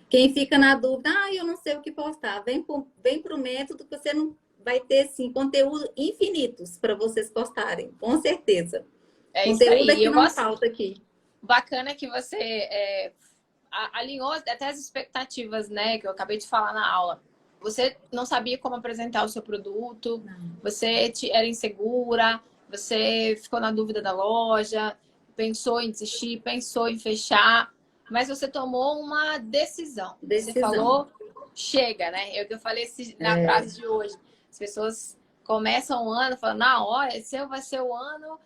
Quem fica na dúvida, eu não sei o que postar, vem pro método que você não vai ter, assim, conteúdo infinitos para vocês postarem, com certeza. É isso Conteúdo é aí. que Eu não gosto. falta aqui. Bacana que você alinhou até as expectativas, né? Que eu acabei de falar na aula. Você não sabia como apresentar o seu produto, você era insegura, você ficou na dúvida da loja, pensou em desistir, pensou em fechar, mas você tomou uma decisão. Você falou, chega, né? É o que eu falei na frase de hoje. As pessoas começam o ano falando, não, olha, esse vai ser o ano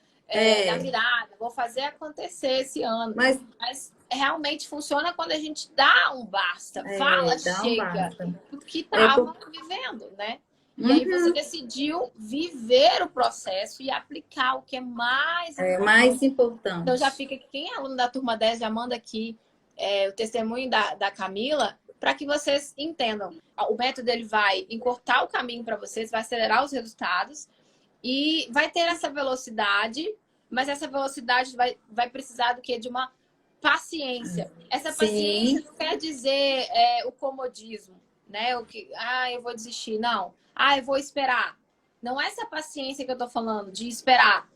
da virada, vou fazer acontecer esse ano. Mas realmente funciona quando a gente dá um basta, fala, chega, do que estava vivendo, né? E aí você decidiu viver o processo e aplicar o que é mais importante. Mais importante. Então já fica aqui, quem é aluno da turma 10 já manda aqui o testemunho da Camila, para que vocês entendam. O método ele vai encurtar o caminho para vocês, vai acelerar os resultados e vai ter essa velocidade, mas essa velocidade vai precisar do quê? De uma paciência. Essa paciência não quer dizer o comodismo, né? O que, eu vou desistir. Não. Eu vou esperar. Não é essa paciência que eu tô falando, de esperar.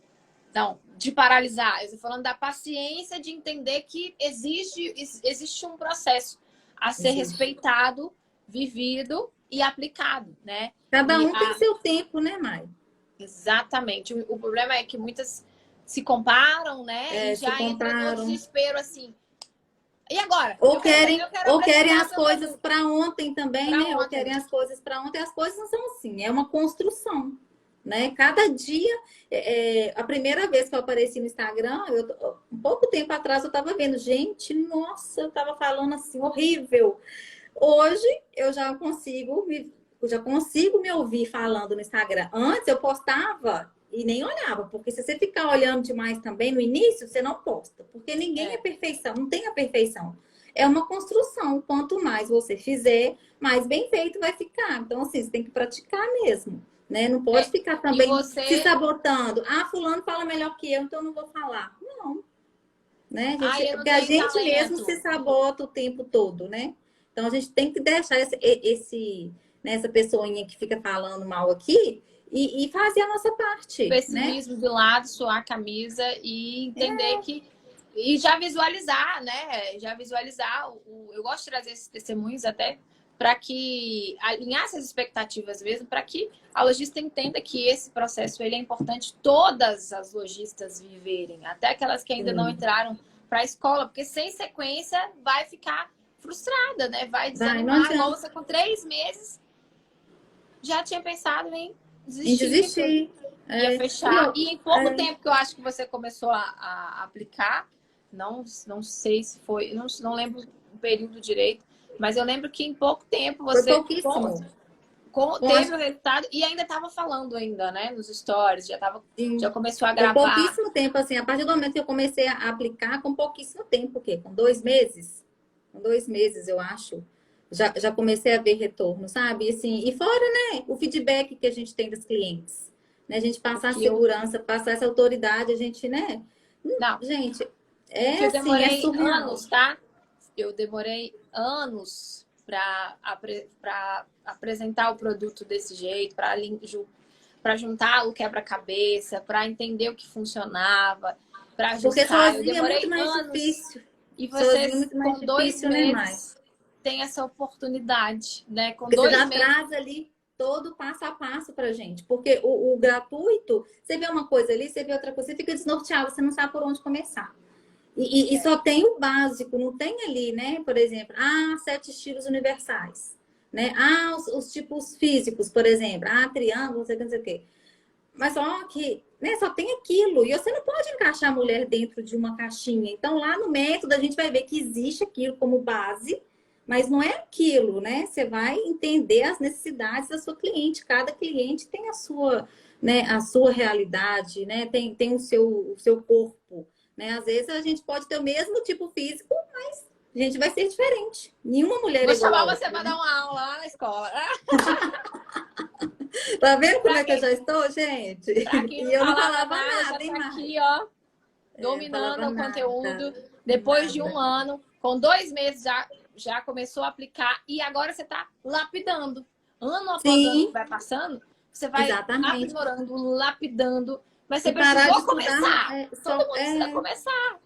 Não, de paralisar. Eu tô falando da paciência de entender que existe um processo a ser respeitado, vivido e aplicado, né? Cada um tem seu tempo, né, Mai? Exatamente. O problema é que muitas se comparam, né? E já entram no desespero, assim. E agora? Ou querem as coisas para ontem também, né? Ou querem as coisas para ontem. As coisas não são assim. É uma construção, né? Cada dia... a primeira vez que eu apareci no Instagram, um pouco tempo atrás eu estava vendo. Gente, nossa, eu estava falando assim, horrível. Hoje eu já consigo me ouvir falando no Instagram. Antes eu postava e nem olhava, porque se você ficar olhando demais também no início, você não posta, porque ninguém é perfeição, não tem a perfeição. É uma construção. Quanto mais você fizer, mais bem feito vai ficar. Então, assim, você tem que praticar mesmo, né? Não pode ficar também se sabotando. Fulano fala melhor que eu, então eu não vou falar. Não. Né? Porque a gente mesmo se sabota o tempo todo, né? Então, a gente tem que deixar essa pessoinha que fica falando mal aqui e fazer a nossa parte. Pessimismo de lado, suar a camisa e entender que... E já visualizar, né? Já visualizar. Eu gosto de trazer esses testemunhos até para que alinhar essas expectativas mesmo, para que a lojista entenda que esse processo ele é importante todas as lojistas viverem, até aquelas que ainda não entraram para a escola, porque sem sequência vai ficar frustrada, né? Vai desanimar. Igual você com 3 meses já tinha pensado em desistir. Ia fechar. E em pouco tempo que eu acho que você começou a aplicar, não sei se foi, não lembro o período direito, mas eu lembro que em pouco tempo você teve o resultado e ainda estava falando ainda, né? Nos stories, já começou a gravar. Com pouquíssimo tempo, assim, a partir do momento que eu comecei a aplicar, com pouquíssimo tempo, o quê? Com 2 meses? Com 2 meses, eu acho. Já comecei a ver retorno, sabe? Assim, e fora, né, o feedback que a gente tem dos clientes. Né? A gente passar a segurança, passar essa autoridade, a gente, né? Não. Gente, eu demorei anos, tá? Eu demorei anos para apresentar o produto desse jeito, para juntar o quebra-cabeça, para entender o que funcionava, para ajustar. Porque sozinho é muito mais difícil. E vocês, com 2 meses, têm essa oportunidade, né? Com 2 meses. Você já traz ali todo passo a passo pra gente. Porque o gratuito, você vê uma coisa ali, você vê outra coisa, você fica desnorteado, você não sabe por onde começar. E só tem o básico, não tem ali, né? Por exemplo, 7 estilos universais. Né? Os tipos físicos, por exemplo. Triângulo, não sei o quê. Mas só que, né, só tem aquilo. E você não pode encaixar a mulher dentro de uma caixinha. Então, lá no método, a gente vai ver que existe aquilo como base, mas não é aquilo, né? Você vai entender as necessidades da sua cliente. Cada cliente tem a sua, né, a sua realidade, né? Tem o seu corpo. Né? Às vezes a gente pode ter o mesmo tipo físico, mas a gente vai ser diferente. Nenhuma mulher é igual. Vou chamar você para dar uma aula lá na escola. Tá vendo como é que eu já estou, gente? E eu não falava nada, hein, tá aqui, ó, dominando o conteúdo. Depois de 1 ano, com 2 meses já já começou a aplicar e agora você está lapidando. Ano após ano Sim, que vai passando, você vai exatamente. aprimorando, lapidando, mas você E parar de precisou estudar começar. Todo mundo precisa é, começar.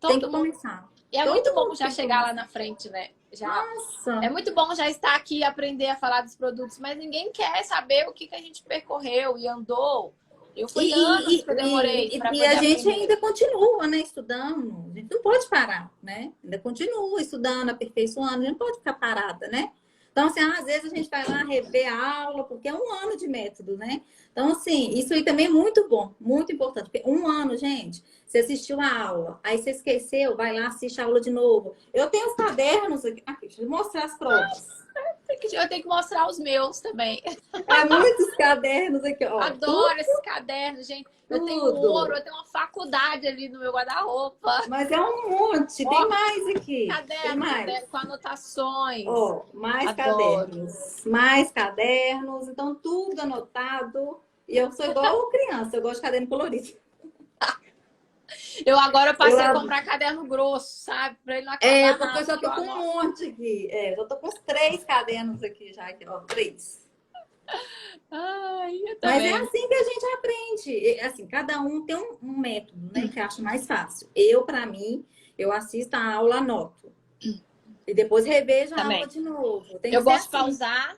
tem que Todo mundo. começar. E é muito Todo bom mundo já tem que chegar lá começar. na frente, né? Já é Nossa. muito bom já estar aqui e aprender a falar dos produtos, mas ninguém quer saber o que a gente percorreu e andou. Eu fui anos que eu demorei para E poder a gente aprender. ainda continua, né, estudando. A gente não pode parar, né? Ainda continua estudando, aperfeiçoando, a gente não pode ficar parada, né? Então, assim, às vezes a gente vai lá rever a aula, porque é um ano de método, né? Então, assim, isso aí também é muito bom, muito importante. Porque um ano, gente, você assistiu a aula, aí você esqueceu, vai lá, assiste a aula de novo. Eu tenho os cadernos aqui, deixa eu mostrar as provas. Eu tenho que mostrar os meus também. É muitos cadernos aqui, ó. Adoro esses cadernos, gente. Eu tenho ouro, Tudo. eu tenho uma faculdade ali no meu guarda-roupa. Mas é um monte. Tem Ó, mais aqui. Tem caderno, mais. caderno com anotações. Ó, mais Adoro. cadernos. Mais cadernos. Então, tudo anotado. E eu sou igual criança. Eu gosto de caderno colorido. Eu agora Eu, passei a comprar caderno grosso, sabe? Pra ele não é, acabar porque eu já rápido. tô com um monte aqui. É, eu já tô com uns 3 cadernos aqui já. Aqui, ó, 3. Ai, eu Mas é também. assim que a gente aprende. Assim, cada um tem um método, né? Que acha mais fácil. Eu, para mim, eu assisto a aula, anoto. E depois revejo a aula Também. de novo. Tem que Eu ser gosto de assim. pausar.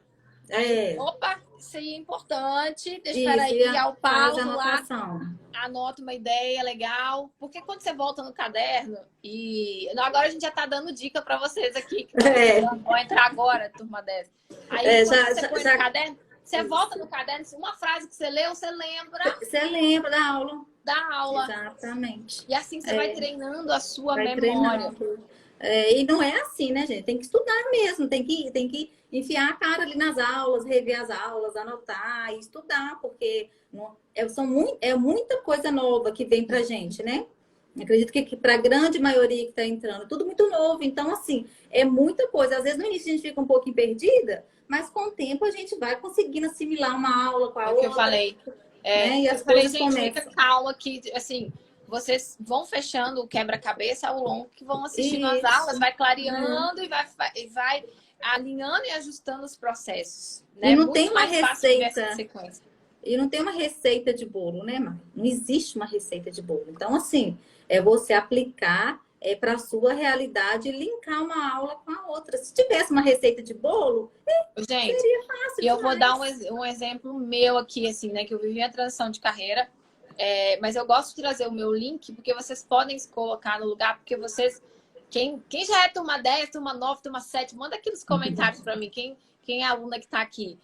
É. Opa, isso aí é importante. Espera Isso, aí, e ao faz a pauso lá, anotação. anota uma ideia legal. Porque quando você volta no caderno, e agora a gente já tá dando dica para vocês aqui que estão É, vão entrar agora, turma 10. Aí, quando você põe no já, caderno, você volta no caderno, uma frase que você leu, você lembra você lembra da aula? da aula. Exatamente. E assim você vai treinando a sua Vai memória. treinando. É, e não é assim, né, gente? Tem que estudar mesmo, tem que enfiar a cara ali nas aulas, rever as aulas, anotar e estudar, porque é muita coisa nova que vem pra gente, né? Acredito que para a grande maioria que está entrando, tudo muito novo. Então, assim, é muita coisa. Às vezes no início a gente fica um pouquinho perdida, mas com o tempo a gente vai conseguindo assimilar uma aula com a É o que eu outra, falei. né? E Eu as falei, coisas gente, fica começam. calma que, assim, vocês vão fechando o quebra-cabeça ao longo que vão assistindo as aulas, Isso. vai É. clareando e vai alinhando e ajustando os processos, E né? não tem Muito uma mais fácil viver essa receita. sequência. E não tem uma receita de bolo, né, Mari? Não existe uma receita de bolo. Então, assim, é você aplicar para a sua realidade e linkar uma aula com a outra. Se tivesse uma receita de bolo, Gente, seria fácil e eu vou dar demais. um exemplo meu aqui, assim, né? Que eu vivi a transição de carreira, mas eu gosto de trazer o meu link, porque vocês podem se colocar no lugar, porque vocês. Quem já é turma 10, turma 9, turma 7, manda aqui nos comentários para mim, quem é a aluna que está aqui.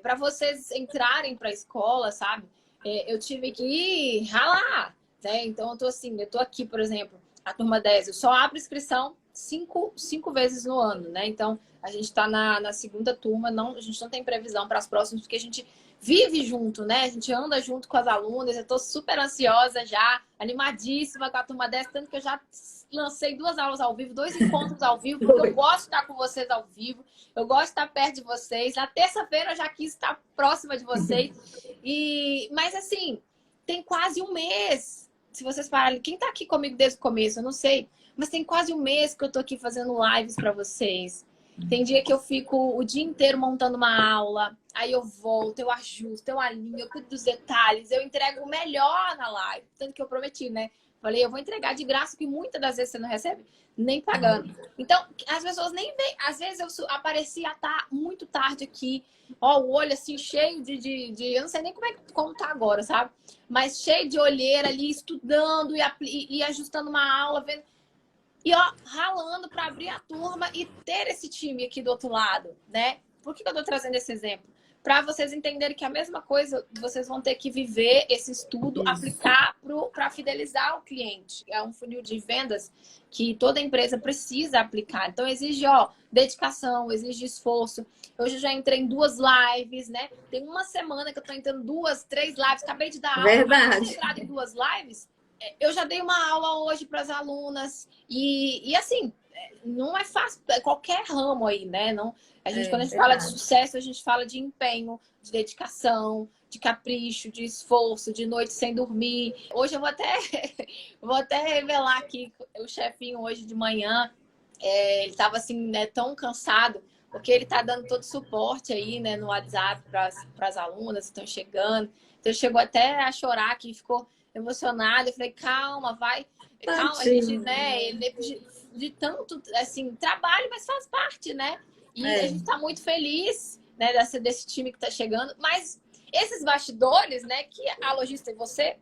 Para vocês entrarem para a escola, sabe? Eu tive que ralar, né? Então, eu tô aqui, por exemplo, a turma 10, eu só abro inscrição cinco vezes no ano, né? Então, a gente está na segunda turma, a gente não tem previsão para as próximas, porque a gente vive junto, né? A gente anda junto com as alunas. Eu estou super ansiosa já, animadíssima com a turma 10, tanto que eu já lancei 2 aulas ao vivo, 2 encontros ao vivo, porque eu gosto de estar com vocês ao vivo, eu gosto de estar perto de vocês. Na terça-feira eu já quis estar próxima de vocês. Mas assim, tem quase um mês. Se vocês pararem, quem está aqui comigo desde o começo, eu não sei, mas tem quase um mês que eu tô aqui fazendo lives para vocês. Tem dia que eu fico o dia inteiro montando uma aula, aí eu volto, eu ajusto, eu alinho, eu cuido dos detalhes, eu entrego o melhor na live. Tanto que eu prometi, né? Falei, eu vou entregar de graça, que muitas das vezes você não recebe nem pagando. Então, as pessoas nem veem. Às vezes eu apareci muito tarde aqui, ó, o olho assim cheio eu não sei nem como tá agora, sabe? Mas cheio de olheira ali, estudando e ajustando uma aula, vendo. E ó, ralando para abrir a turma e ter esse time aqui do outro lado, né? Por que eu tô trazendo esse exemplo? Para vocês entenderem que a mesma coisa, vocês vão ter que viver esse estudo, aplicar para fidelizar o cliente. É um funil de vendas que toda empresa precisa aplicar. Então, exige, ó, dedicação, exige esforço. Hoje eu já entrei em 2 lives, né? Tem uma semana que eu tô entrando 2, 3 lives. Acabei de dar aula. Além de Verdade. entrar em 2 lives, eu já dei uma aula hoje para as alunas. E assim, não é fácil. Qualquer ramo aí, né? Não, quando a gente fala de Verdade. sucesso, a gente fala de empenho, de dedicação, de capricho, de esforço, de noite sem dormir. Hoje eu vou até revelar aqui o chefinho hoje de manhã. ele estava assim, né, tão cansado, porque ele está dando todo suporte aí, né, no WhatsApp para as alunas que estão chegando. Então ele chegou até a chorar, que ficou emocionado. Eu falei, calma, vai, calma, a gente, Tadinho. né, ele de tanto assim trabalho, mas faz parte, né? E a É, gente está muito feliz, né, desse time que está chegando. Mas esses bastidores, né, que a lojista e você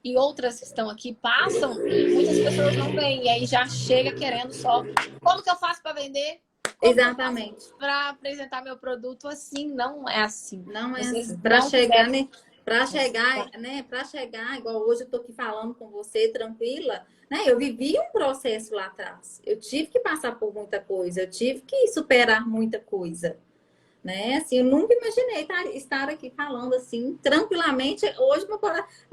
e outras que estão aqui passam, muitas pessoas não veem. E aí já chega querendo só. Como que eu faço para vender? Como que eu faço exatamente. para apresentar meu produto? Assim, não é assim. Não é Vocês assim. Para não chegar, fizeram. né? Para chegar, né? Para chegar, igual hoje eu tô aqui falando com você, tranquila, né? Eu vivi um processo lá atrás. Eu tive que passar por muita coisa, eu tive que superar muita coisa, né? Assim, eu nunca imaginei estar aqui falando assim, tranquilamente. Hoje meu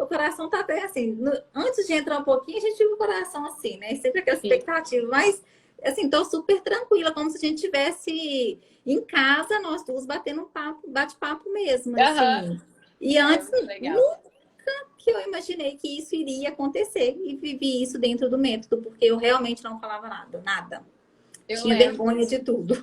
coração tá até assim. Antes de entrar um pouquinho, a gente tinha o coração assim, né? Sempre aquela Sim. expectativa, mas assim, tô super tranquila, como se a gente tivesse em casa, nós duas batendo um papo, bate-papo mesmo, Aham. assim. E É antes, muito legal. nunca que eu imaginei que isso iria acontecer e vivi isso dentro do método, porque eu realmente não falava nada, nada. Eu Tinha lembro. vergonha de tudo.